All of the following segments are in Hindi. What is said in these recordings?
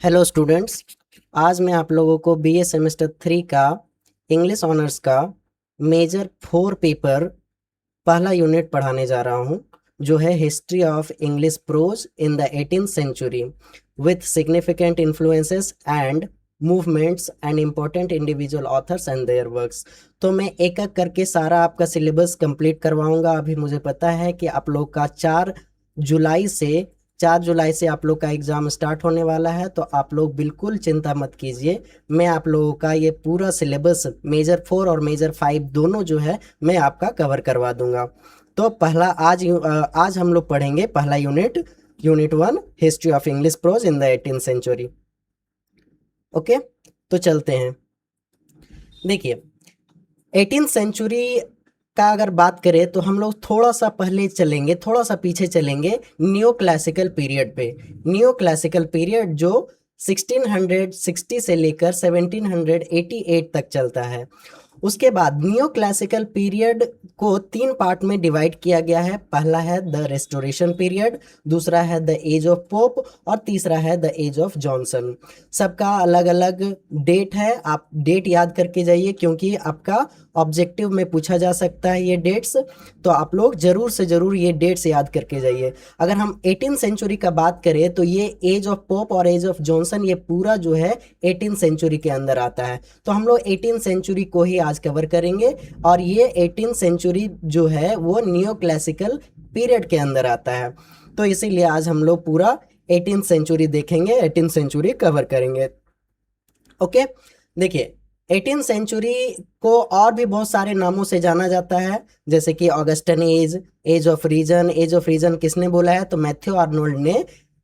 Hello students. आज मैं आप लोगों को बीए सेमेस्टर 3 का इंग्लिश ऑनर्स का मेजर 4 पेपर पहला यूनिट पढ़ाने जा रहा हूँ, जो है history of English prose in the 18th century with significant influences and movements and important individual authors and their works. तो मैं एक एक करके सारा आपका सिलेबस कंप्लीट करवाऊंगा। अभी मुझे पता है कि आप लोग का जुलाई से 4 जुलाई से आप लोग का एग्ज़ाम स्टार्ट होने वाला है, तो आप लोग बिल्कुल चिंता मत कीजिए। मैं आप लोगों का ये पूरा सिलेबस मेजर 4 और मेजर 5 दोनों जो है मैं आपका कवर करवा दूंगा। तो आज हम लोग पढ़ेंगे पहला unit 1 history of English prose in the 18th century. Okay, तो चलते हैं। देखिए, 18th सेंचुरी का अगर बात करें तो हम लोग थोड़ा सा पहले चलेंगे, थोड़ा सा पीछे चलेंगे न्यू क्लासिकल पीरियड पे। न्यू क्लासिकल पीरियड जो 1660 से लेकर 1788 तक चलता है। उसके बाद न्यू क्लासिकल पीरियड को 3 पार्ट में डिवाइड किया गया है। पहला है द रेस्टोरेशन पीरियड, दूसरा है द एज ऑफ पोप और तीसरा है द एज ऑफ जॉनसन। सबका अलग अलग डेट है, आप डेट याद करके जाइए क्योंकि आपका ऑब्जेक्टिव में पूछा जा सकता है ये डेट्स। तो आप लोग ज़रूर से ज़रूर ये डेट्स याद करके जाइए। अगर हम 18th सेंचुरी का बात करें तो ये एज ऑफ पोप और एज ऑफ जॉनसन ये पूरा जो है 18th सेंचुरी के अंदर आता है। तो हम लोग 18th सेंचुरी को ही आज कवर करेंगे और ये 18th सेंचुरी जो है वो न्यू क्लासिकल पीरियड के अंदर आता है। तो इसीलिए आज हम लोग पूरा 18th सेंचुरी देखेंगे, 18th सेंचुरी कवर करेंगे। ओके, देखिए 18th सेंचुरी को और भी बहुत सारे नामों से जाना जाता है, जैसे कि Augustan age, age of reason. Age of reason किसने बोला है? तो मैथ्यू आर्नोल्ड ने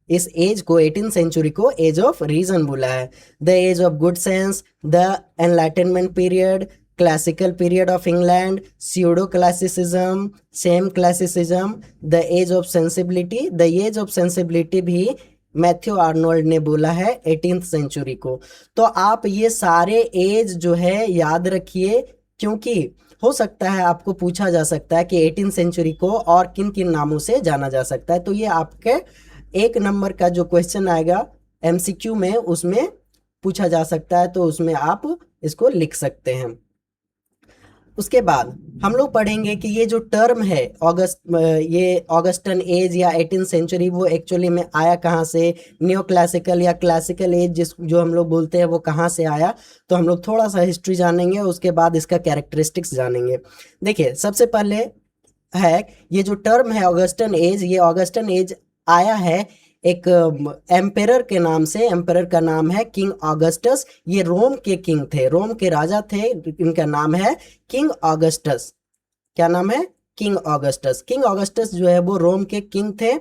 इस एज को 18th सेंचुरी को एज ऑफ रीजन बोला है। The age of good sense, the enlightenment period, classical period of England, pseudo classicism, same classicism, the age of sensibility. The age of sensibility भी मैथ्यू आर्नोल्ड ने बोला है 18th सेंचुरी को। तो आप ये सारे एज जो है याद रखिए, क्योंकि हो सकता है आपको पूछा जा सकता है कि 18th सेंचुरी को और किन किन नामों से जाना जा सकता है। तो ये आपके 1 नंबर का जो क्वेश्चन आएगा एमसीक्यू में, उसमें पूछा जा सकता है, तो उसमें आप इसको लिख सकते हैं। उसके बाद हम लोग पढ़ेंगे कि ये जो टर्म है ये ऑगस्टन एज या 18th सेंचुरी, वो एक्चुअली में आया कहाँ से? न्यू क्लासिकल या क्लासिकल एज जो हम लोग बोलते हैं वो कहाँ से आया? तो हम लोग थोड़ा सा हिस्ट्री जानेंगे, उसके बाद इसका कैरेक्टरिस्टिक्स जानेंगे। देखिए, सबसे पहले है ये जो टर्म है ऑगस्टन एज, ये ऑगस्टन एज आया है एक एम्पेरर के नाम से। एम्पेरर का नाम है किंग ऑगस्टस। ये रोम के किंग थे, रोम के राजा थे, इनका नाम है किंग ऑगस्टस। क्या नाम है? King Augustus. किंग ऑगस्टस जो है वो रोम के किंग थे,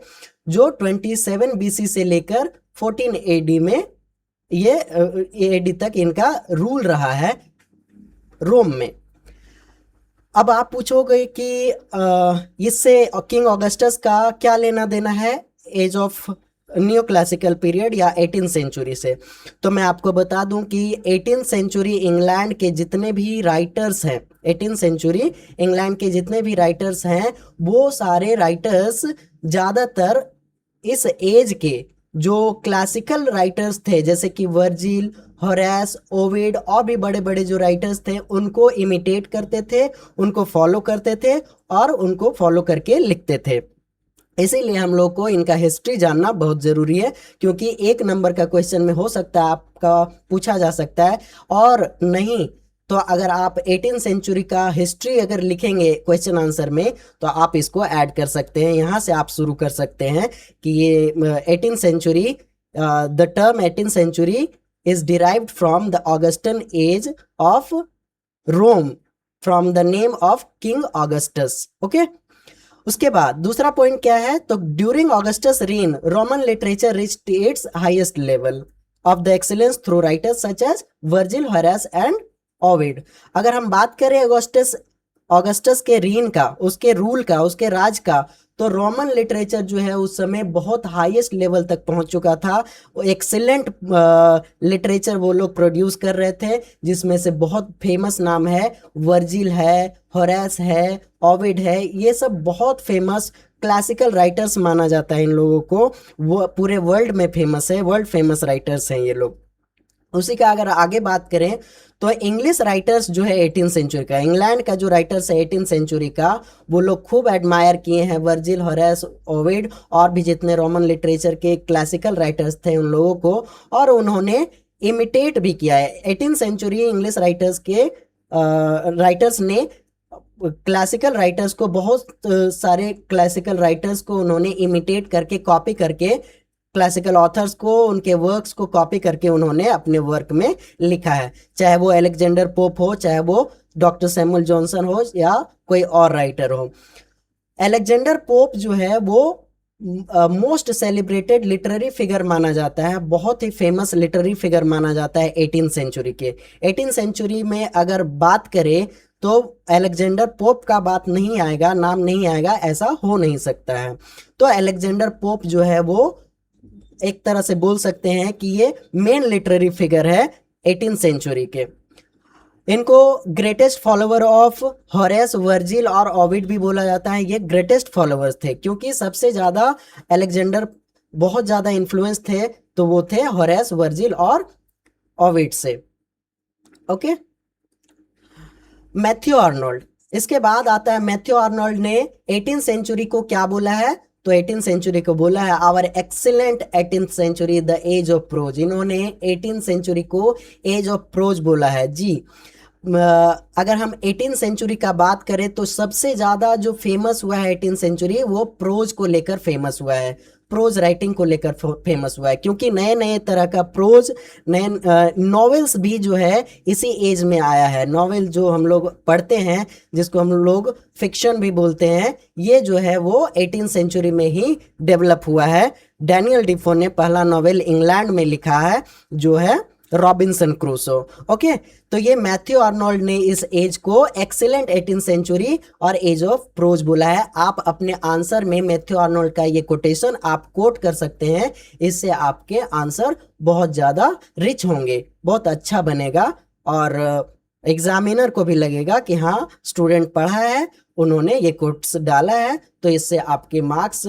जो 27 बीसी से लेकर 14 एडी में ये एडी तक इनका रूल रहा है रोम में। अब आप पूछोगे कि इससे किंग ऑगस्टस का क्या लेना देना है age of new classical period या 18th सेंचुरी से? तो मैं आपको बता दूं कि 18th सेंचुरी इंग्लैंड के जितने भी राइटर्स हैं, 18th सेंचुरी इंग्लैंड के जितने भी राइटर्स हैं, वो सारे राइटर्स ज़्यादातर इस एज के जो क्लासिकल राइटर्स थे, जैसे कि वर्जिल, होरेस, ओविड और भी बड़े बड़े जो राइटर्स थे, उनको इमिटेट करते थे, उनको फॉलो करते थे और उनको फॉलो करके लिखते थे। इसीलिए हम लोग को इनका हिस्ट्री जानना बहुत ज़रूरी है, क्योंकि 1 नंबर का क्वेश्चन में हो सकता है आपका पूछा जा सकता है। और नहीं तो अगर आप 18th सेंचुरी का हिस्ट्री अगर लिखेंगे क्वेश्चन आंसर में, तो आप इसको ऐड कर सकते हैं। यहाँ से आप शुरू कर सकते हैं कि ये 18th century, the term 18th century is derived from the Augustan age of Rome, from the name of king Augustus. Okay, उसके बाद दूसरा पॉइंट क्या है? तो during Augustus reign Roman literature reached its highest level of the excellence through writers such as Virgil, Horace and Ovid. अगर हम बात करें ऑगस्टस के रीन का, उसके रूल का, उसके राज का, तो रोमन लिटरेचर जो है उस समय बहुत हाईएस्ट लेवल तक पहुंच चुका था। एक्सीलेंट लिटरेचर वो लोग प्रोड्यूस कर रहे थे, जिसमें से बहुत फेमस नाम है वर्जिल है, होरेस है, ओविड है। ये सब बहुत फेमस क्लासिकल राइटर्स माना जाता है इन लोगों को, वो पूरे वर्ल्ड में फेमस है, वर्ल्ड फेमस राइटर्स हैं ये लोग। उसी का अगर आगे बात करें तो इंग्लिश राइटर्स जो है 18 सेंचुरी का, इंग्लैंड का जो राइटर्स है 18 सेंचुरी का, वो लोग खूब एडमायर किए हैं वर्जिल, होरेस, ओविड और भी जितने रोमन लिटरेचर के क्लासिकल राइटर्स थे उन लोगों को, और उन्होंने इमिटेट भी किया है। 18 सेंचुरी इंग्लिश राइटर्स के राइटर्स ने क्लासिकल राइटर्स को, बहुत सारे क्लासिकल राइटर्स को उन्होंने इमिटेट करके, कॉपी करके, क्लासिकल ऑथर्स को, उनके वर्क्स को कॉपी करके उन्होंने अपने वर्क में लिखा है। चाहे वो अलेक्जेंडर पोप हो, चाहे वो डॉक्टर सैमुअल जॉनसन हो, या कोई और राइटर हो। अलेक्जेंडर पोप जो है वो मोस्ट सेलिब्रेटेड लिटरेरी फिगर माना जाता है, बहुत ही फेमस लिटरेरी फिगर माना जाता है 18 सेंचुरी के। 18 सेंचुरी में अगर बात करें तो अलेक्जेंडर पोप का बात नहीं आएगा, नाम नहीं आएगा, ऐसा हो नहीं सकता है। तो अलेक्जेंडर पोप जो है वो एक तरह से बोल सकते हैं कि ये मेन लिटरेरी फिगर है 18 सेंचुरी के। इनको greatest follower of Horace, Virgil और ओविड भी बोला जाता है। ये ग्रेटेस्ट फॉलोअर्स थे क्योंकि सबसे ज़्यादा अलेक्जेंडर बहुत ज़्यादा इन्फ्लुएंस थे, तो वो थे होरेस, वर्जिल और ओविड से। ओके, मैथ्यू आर्नोल्ड, इसके बाद आता है मैथ्यू आर्नोल्ड ने 18 सेंचुरी को क्या बोला है, तो 18 सेंचुरी को बोला है our excellent 18th century the age of prose. इन्होंने 18 सेंचुरी को एज ऑफ प्रोज बोला है जी। अगर हम 18 सेंचुरी का बात करें तो सबसे ज़्यादा जो फेमस हुआ है 18 सेंचुरी, वो प्रोज को लेकर फेमस हुआ है, प्रोज राइटिंग को लेकर फेमस हुआ है, क्योंकि नए नए तरह का प्रोज, नए नॉवेल्स भी जो है इसी एज में आया है। नॉवेल जो हम लोग पढ़ते हैं, जिसको हम लोग फिक्शन भी बोलते हैं, ये जो है वो 18 सेंचुरी में ही डेवलप हुआ है। डैनियल डिफो ने पहला नॉवेल इंग्लैंड में लिखा है जो है रॉबिन्सन क्रूसो। ओके, तो ये मैथ्यू आर्नोल्ड ने इस एज को एक्सीलेंट 18 सेंचुरी और एज ऑफ प्रोज बोला है। आप अपने आंसर में मैथ्यू आर्नोल्ड का ये कोटेशन आप कोट कर सकते हैं, इससे आपके आंसर बहुत ज़्यादा रिच होंगे, बहुत अच्छा बनेगा, और एग्जामिनर को भी लगेगा कि हाँ स्टूडेंट पढ़ा है, उन्होंने ये कोट्स डाला है, तो इससे आपके मार्क्स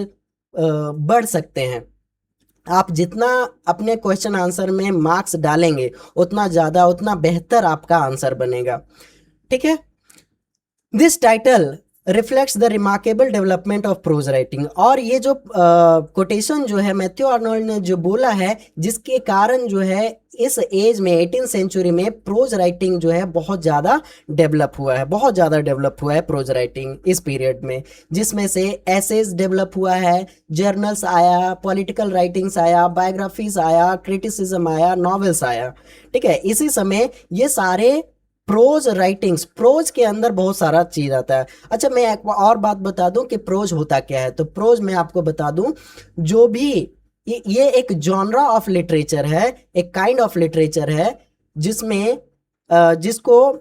बढ़ सकते हैं। आप जितना अपने क्वेश्चन आंसर में मार्क्स डालेंगे उतना ज़्यादा, उतना बेहतर आपका आंसर बनेगा। ठीक है, this title reflects the remarkable development of pros writing. और ये जो कोटेशन जो है मैथ्यू आर्नोल्ड ने जो बोला है, जिसके कारण जो है इस एज में 18 सेंचुरी में प्रोज राइटिंग जो है बहुत ज़्यादा डेवलप हुआ है, बहुत ज़्यादा डेवलप हुआ है प्रोज राइटिंग इस पीरियड में, जिसमें से एसेज डेवलप हुआ है, जर्नल्स आया, पॉलिटिकल राइटिंग्स आया, बायोग्राफीज आया, क्रिटिसिज्म आया, नॉवेल्स आया। ठीक है, इसी समय ये सारे प्रोज राइटिंग्स, प्रोज के अंदर बहुत सारा चीज आता है। अच्छा, मैं एक और बात बता दूं कि प्रोज होता क्या है। तो प्रोज मैं आपको बता दूं, जो भी ये एक जॉनरा ऑफ लिटरेचर है, एक काइंड ऑफ लिटरेचर है, जिसमें जिसको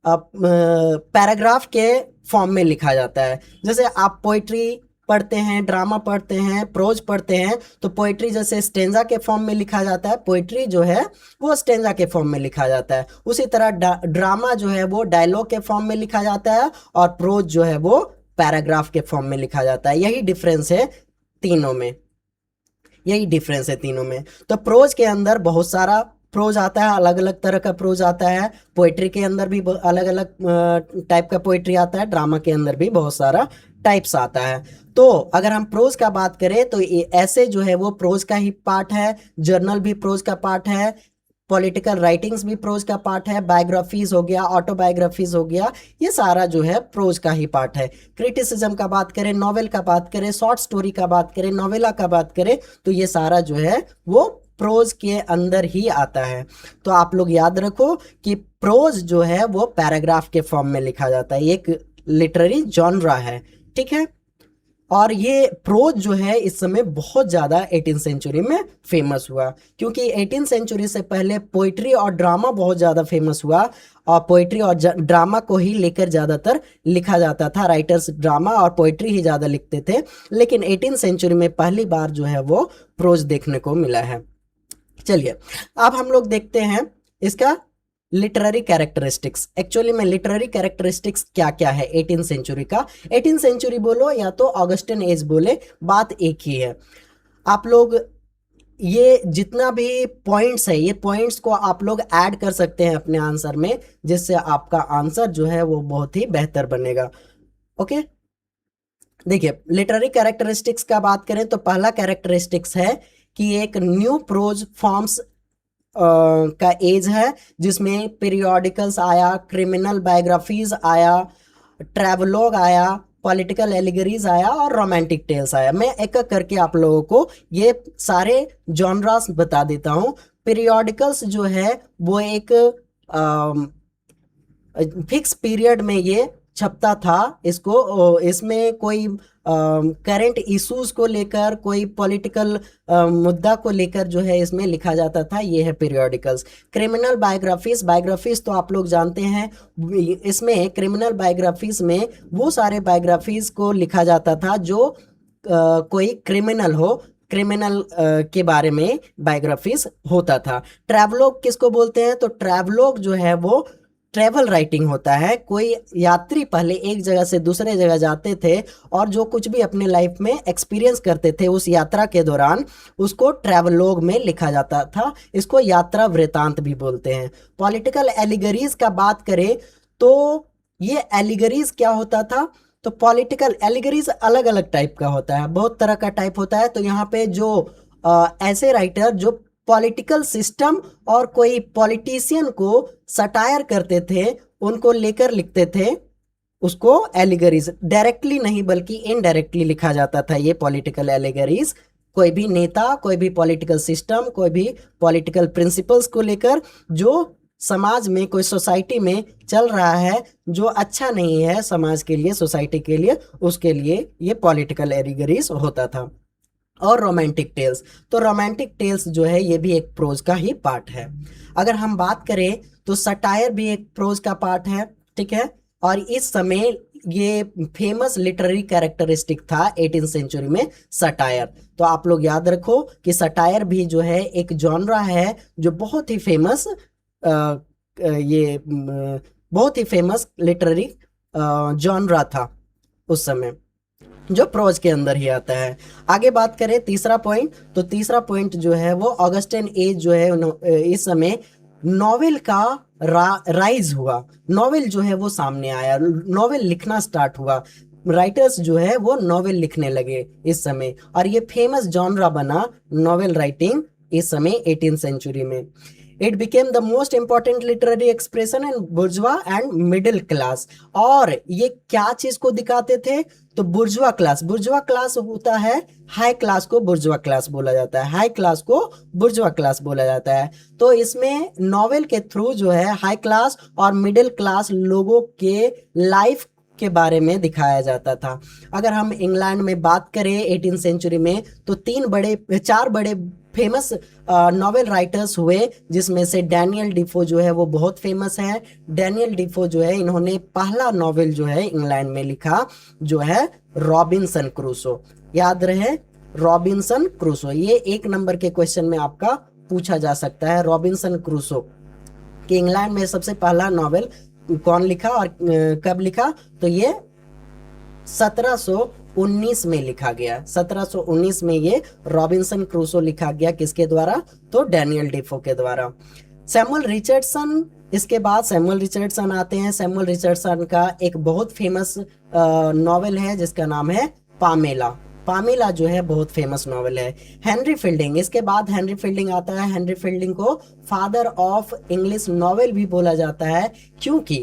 पैराग्राफ के फॉर्म में लिखा जाता है। जैसे आप पोइट्री पढ़ते हैं, ड्रामा पढ़ते हैं, प्रोज पढ़ते हैं, तो पोइट्री जैसे स्टेंजा के फॉर्म में लिखा जाता है, पोइट्री जो है वो स्टेंजा के फॉर्म में लिखा जाता है। उसी तरह ड्रामा जो है वो डायलॉग के फॉर्म में लिखा जाता है, और प्रोज जो है वो पैराग्राफ के फॉर्म में लिखा जाता है। यही डिफरेंस है तीनों में, यही डिफरेंस है तीनों में। तो प्रोज के अंदर बहुत सारा प्रोज आता है, अलग अलग तरह का प्रोज आता है। पोइट्री के अंदर भी अलग अलग टाइप का पोइट्री आता है, ड्रामा के अंदर भी बहुत सारा टाइप्स आता है। तो अगर हम प्रोज का बात करें तो ऐसे जो है वो प्रोज का ही पार्ट है, जर्नल भी प्रोज का पार्ट है, पॉलिटिकल राइटिंग्स भी प्रोज का पार्ट है, बायोग्राफीज हो गया, ऑटोबायोग्राफीज हो गया, ये सारा जो है प्रोज का ही पार्ट है। क्रिटिसिज्म का बात करें, नॉवेल का बात करें, शॉर्ट स्टोरी का बात करें, नॉवेला का बात करें, तो ये सारा जो है वो प्रोज के अंदर ही आता है। तो आप लोग याद रखो कि प्रोज जो है वो पैराग्राफ के फॉर्म में लिखा जाता है, एक लिटरेरी जॉनरा है। ठीक है, और ये प्रोज जो है इस समय बहुत ज़्यादा 18 सेंचुरी में फेमस हुआ, क्योंकि 18 सेंचुरी से पहले पोइट्री और ड्रामा बहुत ज़्यादा फेमस हुआ, और पोइट्री और ड्रामा को ही लेकर ज़्यादातर लिखा जाता था। राइटर्स ड्रामा और पोइट्री ही ज़्यादा लिखते थे, लेकिन 18 सेंचुरी में पहली बार जो है वो प्रोज देखने को मिला है। चलिए अब हम लोग देखते हैं इसका लिटरेरी कैरेक्टरिस्टिक्स। एक्चुअली में लिटरेरी कैरेक्टरिस्टिक्स क्या क्या है 18 सेंचुरी का, 18 सेंचुरी बोलो या तो ऑगस्टिन एज बोले, बात एक ही है। आप लोग ये जितना भी पॉइंट्स है, ये पॉइंट्स को आप लोग ऐड कर सकते हैं अपने आंसर में, जिससे आपका आंसर जो है वो बहुत ही बेहतर बनेगा। ओके, देखिए लिटरेरी कैरेक्टरिस्टिक्स का बात करें तो पहला कैरेक्टरिस्टिक्स है कि एक न्यू प्रोज फॉर्म्स का एज है, जिसमें पीरियोडिकल्स आया, क्रिमिनल बायोग्राफीज आया, ट्रैवलॉग आया, पॉलिटिकल एलिगरीज आया और रोमांटिक टेल्स आया। मैं एक एक करके आप लोगों को ये सारे जॉनरास बता देता हूँ। पीरियोडिकल्स जो है वो एक फिक्स पीरियड में ये छपता था। इसको इसमें कोई करंट इश्यूज को लेकर, कोई पॉलिटिकल मुद्दा को लेकर जो है इसमें लिखा जाता था। ये है पीरियोडिकल्स। क्रिमिनल बायोग्राफीज, बायोग्राफीज तो आप लोग जानते हैं, इसमें क्रिमिनल बायोग्राफीज में वो सारे बायोग्राफीज को लिखा जाता था जो कोई क्रिमिनल हो, क्रिमिनल के बारे में बायोग्राफीज होता था। ट्रैवलॉग किसको बोलते हैं, तो ट्रैवलॉग जो है वो ट्रैवल राइटिंग होता है। कोई यात्री पहले एक जगह से दूसरे जगह जाते थे और जो कुछ भी अपने लाइफ में एक्सपीरियंस करते थे उस यात्रा के दौरान, उसको ट्रैवलॉग में लिखा जाता था। इसको यात्रा वृतांत भी बोलते हैं। पॉलिटिकल एलिगरीज का बात करें तो ये एलिगरीज क्या होता था, तो पॉलिटिकल एलिगरीज अलग अलग टाइप का होता है, बहुत तरह का टाइप होता है। तो यहाँ पे जो ऐसे राइटर जो पॉलिटिकल सिस्टम और कोई पॉलिटिशियन को सटायर करते थे, उनको लेकर लिखते थे, उसको एलिगरीज, डायरेक्टली नहीं बल्कि इनडायरेक्टली लिखा जाता था ये पॉलिटिकल एलिगरीज। कोई भी नेता, कोई भी पॉलिटिकल सिस्टम, कोई भी पॉलिटिकल प्रिंसिपल्स को लेकर जो समाज में, कोई सोसाइटी में चल रहा है जो अच्छा नहीं है समाज के लिए, सोसाइटी के लिए, उसके लिए ये पॉलिटिकल एलिगरीज होता था। और रोमांटिक टेल्स, तो रोमांटिक टेल्स जो है ये भी एक प्रोज का ही पार्ट है। अगर हम बात करें तो सटायर भी एक प्रोज का पार्ट है, ठीक है। और इस समय ये फेमस लिटरेरी कैरेक्टरिस्टिक था 18 सेंचुरी में, सटायर। तो आप लोग याद रखो कि सटायर भी जो है एक जॉनरा है जो बहुत ही फेमस, बहुत ही फेमस लिटरेरी जॉनरा था उस समय, जो प्रोज के अंदर ही आता है। आगे बात करें तीसरा पॉइंट, तो तीसरा पॉइंट जो है वो ऑगस्टिन एज जो है, इस समय नॉवेल का राइज हुआ। नॉवेल जो है वो सामने आया, नॉवेल लिखना स्टार्ट हुआ, राइटर्स जो है वो नॉवेल लिखने लगे इस समय, और ये फेमस जॉनरा बना नॉवेल राइटिंग इस समय 18 सेंचुरी में। It became the most important literary expression in bourgeois and middle class. और ये क्या चीज को दिखाते थे, तो बुर्जवा क्लास, बुर्जवा क्लास होता है हाई क्लास को बुर्जवा क्लास बोला जाता है, हाई क्लास को बुर्जवा क्लास बोला जाता है। तो इसमें नॉवेल के थ्रू जो है हाई क्लास और मिडिल क्लास लोगों के लाइफ के बारे में दिखाया जाता था। अगर हम इंग्लैंड में बात करें 18 सेंचुरी में, तो चार बड़े फेमस नॉवेल राइटर्स हुए, जिसमें से डैनियल डिफो जो है वो बहुत फेमस है। डैनियल डिफो जो है, इन्होंने पहला नॉवेल जो है इंग्लैंड में लिखा, जो है रॉबिन्सन क्रूसो। याद रहे, रॉबिन्सन क्रूसो, ये 1 नंबर के क्वेश्चन में आपका पूछा जा सकता है। रॉबिन्सन क्रूसो कि इंग्लैंड में सबसे पहला नॉवेल कौन लिखा और कब लिखा, तो ये 1719 में लिखा गया। 1719 में ये रॉबिन्सन क्रूसो लिखा गया, किसके द्वारा, तो डैनियल डिफो के द्वारा। सैमुअल रिचर्डसन, इसके बाद सैमुअल रिचर्डसन आते हैं। सैमुअल रिचर्डसन का एक बहुत फेमस नॉवेल है जिसका नाम है पामेला। पामेला जो है बहुत फेमस नॉवेल है। हेनरी फील्डिंग, इसके बाद हेनरी फील्डिंग आता है। हेनरी फील्डिंग को फादर ऑफ इंग्लिश नॉवेल भी बोला जाता है, क्योंकि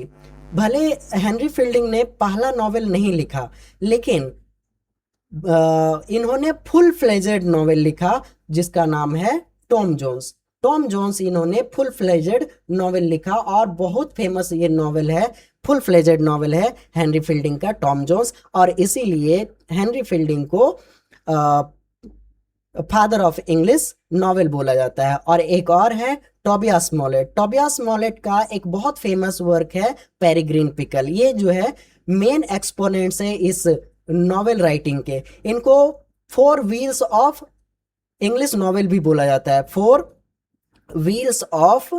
भले हेनरी फील्डिंग ने पहला नॉवेल नहीं लिखा, लेकिन इन्होंने फुल फ्लेजेड नॉवेल लिखा जिसका नाम है टॉम जोन्स। टॉम जोन्स, इन्होंने फुल फ्लेजेड नॉवेल लिखा और बहुत फेमस ये नॉवेल है, फुल फ्लेजेड नॉवेल है हेनरी फील्डिंग का टॉम जोन्स। और इसीलिए हेनरी फील्डिंग को फादर ऑफ इंग्लिश नॉवेल बोला जाता है। और एक और है टोबियास स्मॉलेट। टोबियास स्मॉलेट का एक बहुत फेमस वर्क है पेरिग्रीन पिकल। ये जो है मेन एक्सपोनेंट्स है इस नॉवेल राइटिंग के। इनको 4 व्हील्स ऑफ इंग्लिश नॉवेल भी बोला जाता है। 4 व्हील्स ऑफ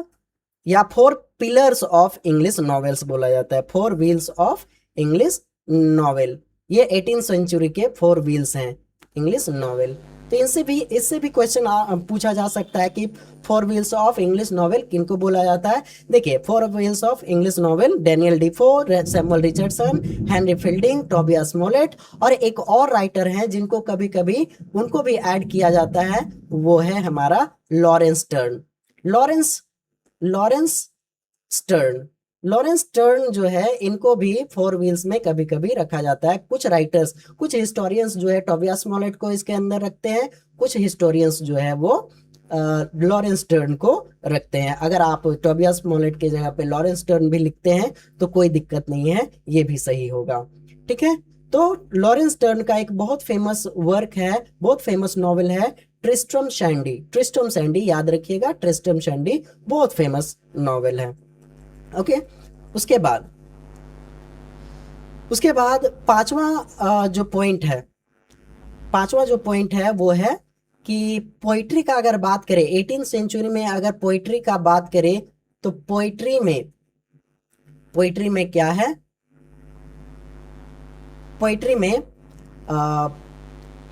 या four pillars of English novels बोला जाता है, four wheels of English novel. ये 18th सेंचुरी के फोर व्हील्स हैं इंग्लिश नॉवेल। तो इससे भी क्वेश्चन पूछा जा सकता है कि four wheels of English novel किनको बोला जाता है। देखिए, four wheels of English novel Daniel Defoe, Samuel Richardson, Henry Fielding, Tobias Smollett, और एक और राइटर हैं जिनको कभी कभी उनको भी ऐड किया जाता है, वो है हमारा Lawrence stern. Lawrence Lawrence stern Lawrence stern जो है, इनको भी फोर व्हील्स में कभी कभी रखा जाता है। कुछ राइटर्स, कुछ हिस्टोरियंस जो है टोबियास स्मॉलेट को इसके अंदर रखते हैं, कुछ हिस्टोरियंस जो है वो लॉरेंस स्टर्न को रखते हैं। अगर आप टोबियास स्मॉलेट की जगह पे लॉरेंस स्टर्न भी लिखते हैं तो कोई दिक्कत नहीं है, ये भी सही होगा। ठीक है, तो लॉरेंस स्टर्न का एक बहुत फेमस वर्क है, बहुत फेमस नॉवेल है ट्रिस्ट्रम शैंडी। ट्रिस्ट्रम शैंडी याद रखिएगा, ट्रिस्ट्रम शैंडी बहुत फेमस नॉवेल है। ओके, उसके बाद पांचवा जो पॉइंट है वो है कि पोइट्री का अगर बात करें, 18th सेंचुरी में अगर पोइट्री का बात करें तो पोइट्री में क्या है, पोइट्री में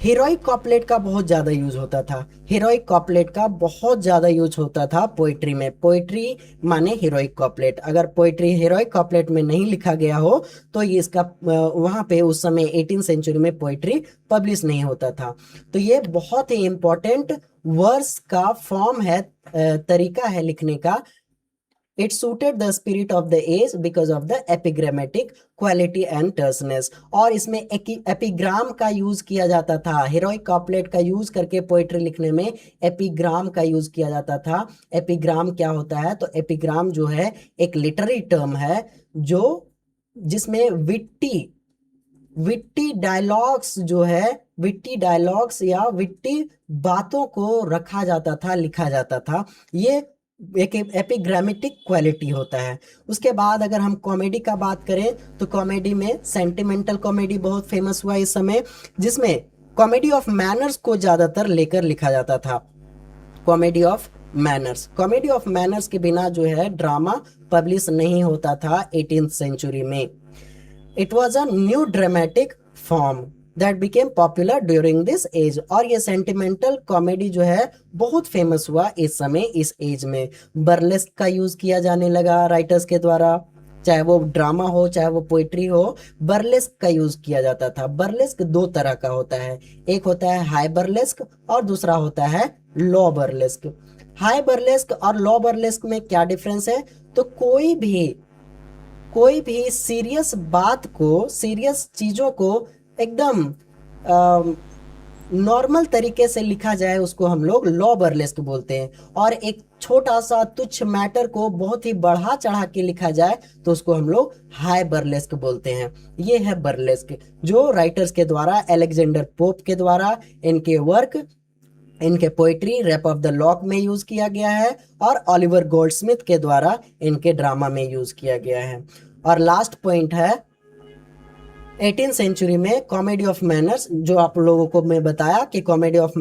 हीरोइक कॉपलेट का बहुत ज्यादा यूज होता था। हीरोइक कॉपलेट का बहुत ज्यादा यूज होता था पोइट्री में। पोइट्री माने हीरोइक कॉपलेट। अगर पोइट्री हीरोइक कॉपलेट में नहीं लिखा गया हो तो ये इसका वहां पे उस समय 18th सेंचुरी में पोइट्री पब्लिश नहीं होता था। तो ये बहुत ही इंपॉर्टेंट वर्स का फॉर्म है, तरीका है लिखने का। It suited the spirit of the age because of the epigrammatic quality and terseness। और इसमें एपिग्राम का यूज किया जाता था। हीरोइक कॉपलेट का यूज करके पोएट्री लिखने में एपिग्राम का यूज किया जाता था। एपिग्राम क्या होता है, तो एपिग्राम जो है एक लिटरेरी टर्म है जो जिसमें विट्टी डायलॉग्स जो है, विट्टी डायलॉग्स या विट्टी बातों को रखा जाता था, लिखा जाता था। ये एक एपिग्रामेटिक क्वालिटी होता है। उसके बाद अगर हम कॉमेडी का बात करें तो कॉमेडी में सेंटिमेंटल कॉमेडी बहुत फेमस हुआ इस समय, जिसमें कॉमेडी ऑफ मैनर्स को ज्यादातर लेकर लिखा जाता था। कॉमेडी ऑफ मैनर्स के बिना जो है ड्रामा पब्लिश नहीं होता था 18th सेंचुरी में। It was a new dramatic form that became popular during this age. और ये सेंटिमेंटल कॉमेडी जो है बहुत फेमस हुआ इस समय, इस एज में। बर्लेस्क का यूज किया जाने लगा राइटर्स के द्वारा, चाहे वो ड्रामा हो चाहे वो पोइट्री हो, बर्लेस्क का यूज किया जाता था। बर्लेस्क दो तरह का होता है, एक होता है हाई बर्लेस्क और दूसरा होता है लो बर्लेस्क। हाई बर्लेस्क और लो बर्लेस्क में क्या डिफरेंस है, तो कोई भी सीरियस बात को, सीरियस चीजों को एकदम नॉर्मल तरीके से लिखा जाए उसको हम लोग लो बर्लेस्क बोलते हैं। और एक छोटा सा तुच्छ मैटर को बहुत ही बढ़ा चढ़ा के लिखा जाए तो उसको हम लोग हाई बर्लेस्क बोलते हैं। ये है बर्लेस्क, जो राइटर्स के द्वारा, अलेक्जेंडर पोप के द्वारा इनके वर्क, इनके poetry Rape of the Lock में यूज किया गया है, और ऑलिवर गोल्डस्मिथ के द्वारा इनके ड्रामा में यूज किया गया है। और लास्ट पॉइंट है 18th सेंचुरी में कॉमेडी ऑफ मैनर्स, जो आप लोगों को मैं बताया कि कॉमेडी ऑफ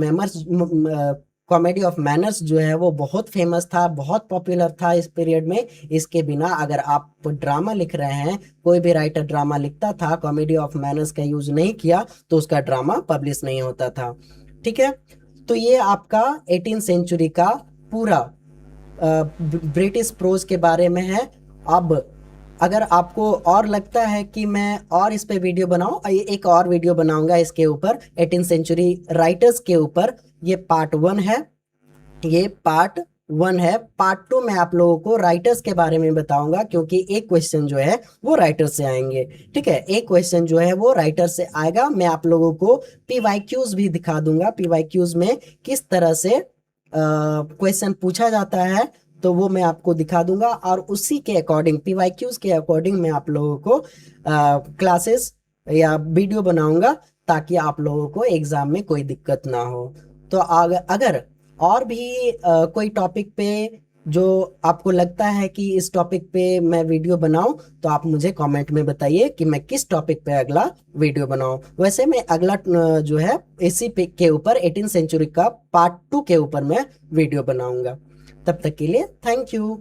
मैनर्स जो है वो बहुत फेमस था, बहुत पॉपुलर था इस पीरियड में। इसके बिना अगर आप ड्रामा लिख रहे हैं, कोई भी राइटर ड्रामा लिखता था, कॉमेडी ऑफ मैनर्स का यूज नहीं किया तो उसका ड्रामा पब्लिश नहीं होता था। ठीक है, तो ये आपका 18th सेंचुरी का पूरा ब्रिटिश प्रोज के बारे में है। अब अगर आपको और लगता है कि मैं और इस पे वीडियो बनाऊं, एक और वीडियो बनाऊंगा इसके ऊपर, 18th सेंचुरी राइटर्स के ऊपर। ये पार्ट 1 है, पार्ट 2 में आप लोगों को राइटर्स के बारे में बताऊंगा, क्योंकि एक क्वेश्चन जो है वो राइटर से आएंगे। ठीक है, एक क्वेश्चन जो है वो राइटर से आएगा। मैं आप लोगों को PYQs भी दिखा दूंगा, PYQs में किस तरह से क्वेश्चन पूछा जाता है, तो वो मैं आपको दिखा दूंगा। और उसी के अकॉर्डिंग, PYQs के अकॉर्डिंग मैं आप लोगों को क्लासेस या वीडियो बनाऊंगा, ताकि आप लोगों को एग्जाम में कोई दिक्कत ना हो। तो अगर और भी कोई टॉपिक पे जो आपको लगता है कि इस टॉपिक पे मैं वीडियो बनाऊं, तो आप मुझे कमेंट में बताइए कि मैं किस टॉपिक पे अगला वीडियो बनाऊं। वैसे मैं अगला जो है इसी के ऊपर 18th सेंचुरी का पार्ट 2 के ऊपर मैं वीडियो बनाऊंगा। तब तक के लिए थैंक यू।